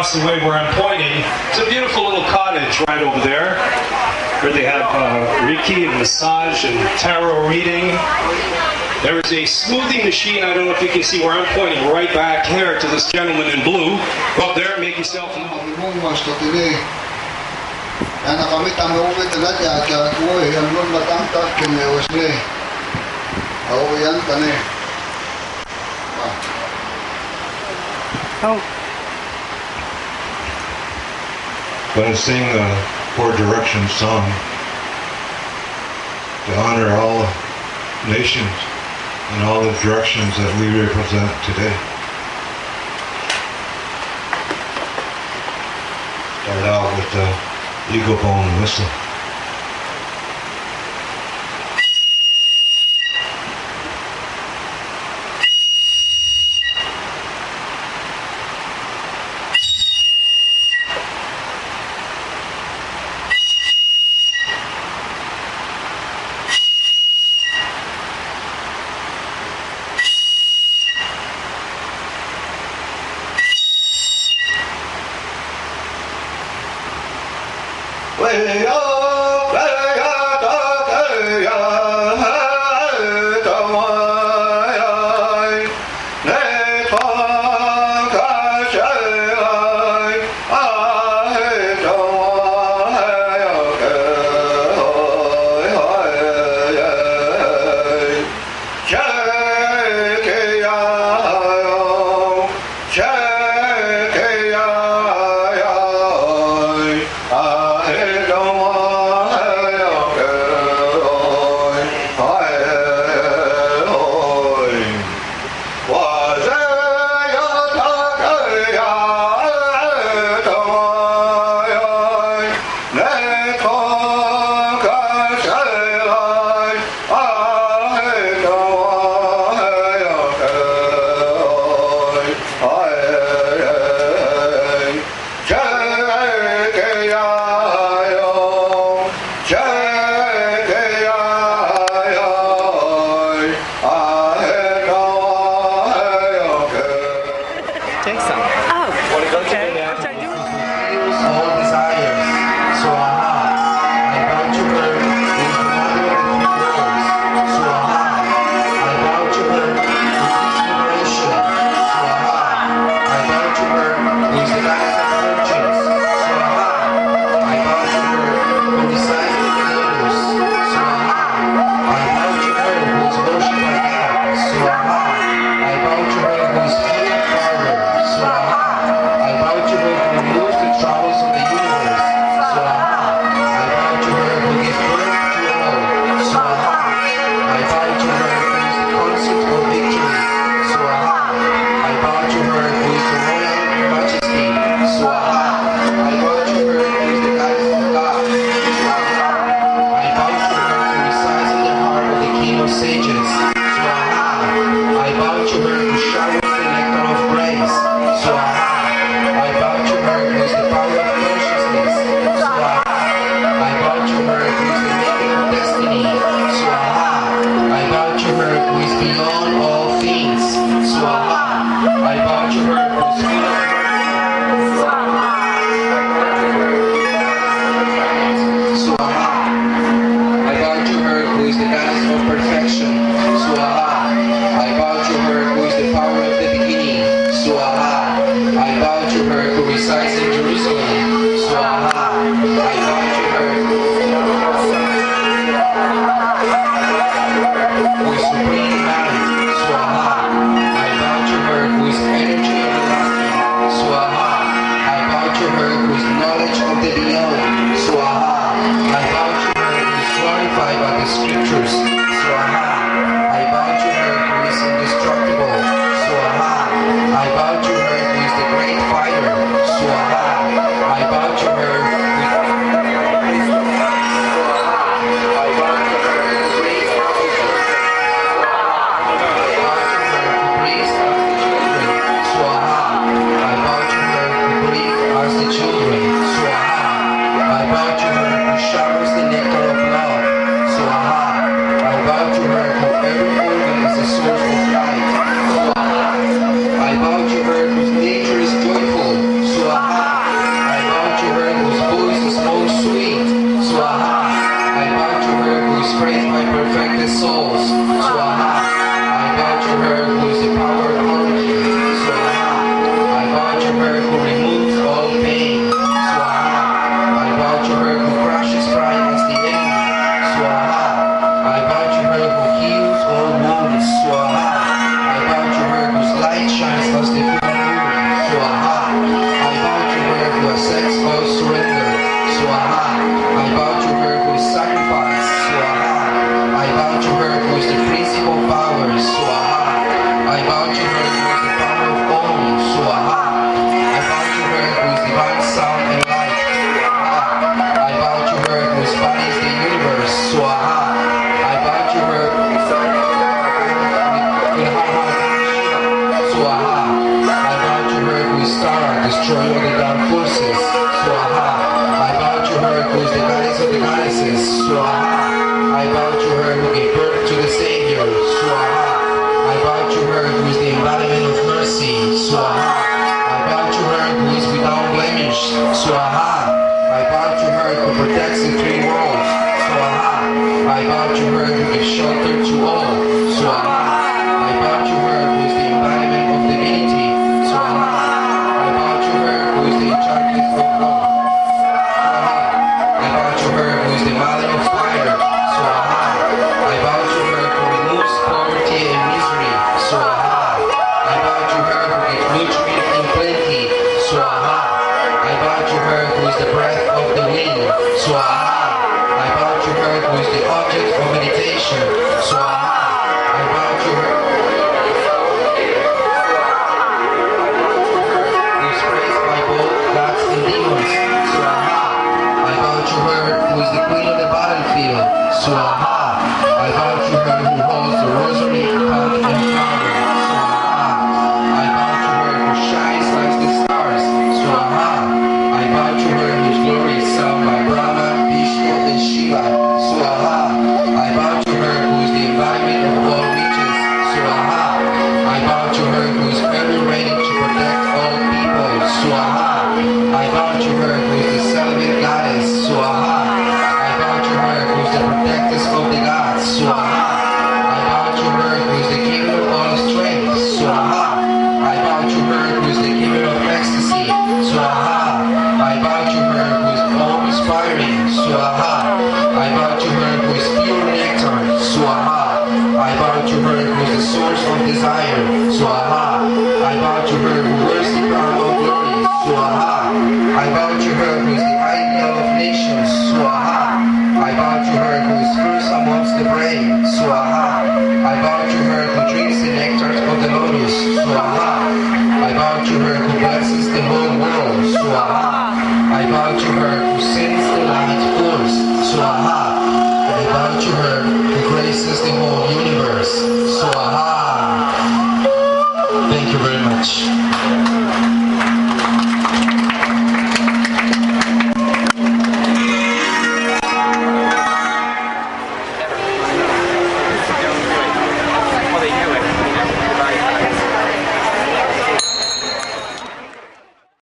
across the way where I'm pointing. It's a beautiful little cottage right over there, where they have Reiki and massage and tarot reading. There is a smoothie machine. I don't know if you can see where I'm pointing right back here to this gentleman in blue. Go up there and make yourself known. When I sing the Four Directions song to honor all nations and all the directions that we represent today. Start out with the eagle bone whistle. is praised by perfected souls. Swaha. I bow to her who is the power of harmony. Swaha. I bow to her who removes all pain. Swaha. I bow to her who crushes pride as the enemy. Swaha. I bow to her who heals all wounds. Swaha. I bow to her whose light shines as the full moon. Swaha. I bow to her who accepts all surrender. Swaha. I bow to her who is sacrifice. Swaha. I bow to her who is the principal power. Swaha. I bow to her who is the power of all. Swaha. I bow to her who is divine sound and light. Swaha. I bow to her whose body is the universe. Swaha. I bow to her Swaha. I bow to her who is Tara, destroyer of the dark forces. Swaha. I bow to her who is the goddess of the goddesses. Swaha. I bow to her who gave birth to the Savior. Swaha. I bow to her who is the embodiment of mercy. Swaha. I bow to her who is without blemish. Swaha. I bow to her who protects the three worlds. Swaha. I bow to her who gives shelter to all. Swaha. I bow to her who is the embodiment of divinity. Swaha. I bow to her who is the enchantress of love. Swaha. I bow to her who is the mother of fire. Swaha. I bow to her who removes poverty and misery. Swaha. I bow to her who gives nutrient in plenty. Swaha. I bow to her who is the breath of the wind. Swaha. I bow to her who is the object of meditation. Swaha. I bow to her who is praised by both gods and demons. Swaha. I bow to her who is the queen of the battlefield. Swaha. I bow to her who holds the rosary, hug, and flower. Swaha. I bow to her who shines like the stars. Swaha. I bow to her whose glory is sung by Brahma, Vishnu, and Shiva. Swaha. I bow to her who is the embodiment of all riches. Swaha. I bow to her who is ever ready to protect all people. Swaha. I bow to her who is the celibate goddess. Swaha. I bow to her who is the protectress of the gods. Swaha. I bow to her who is the giver of all strength. Swaha. I bow to her who is the giver of ecstasy. Swaha. I bow to her who is all-inspiring. Swaha. I bow to her who is pure nectar. Swaha. I bow to her who is the source of desire. Swaha. I bow to her who wears the crown of glory. Swaha. I bow to her who is the ideal of nations. Swaha. I bow to her who is first amongst the brave. Swaha. I bow to her who drinks the nectar of the lotus. Swaha. I bow to her who blesses the whole world. Swaha. I bow to her who sends the light forth. Swaha. I bow to her who graces the whole universe.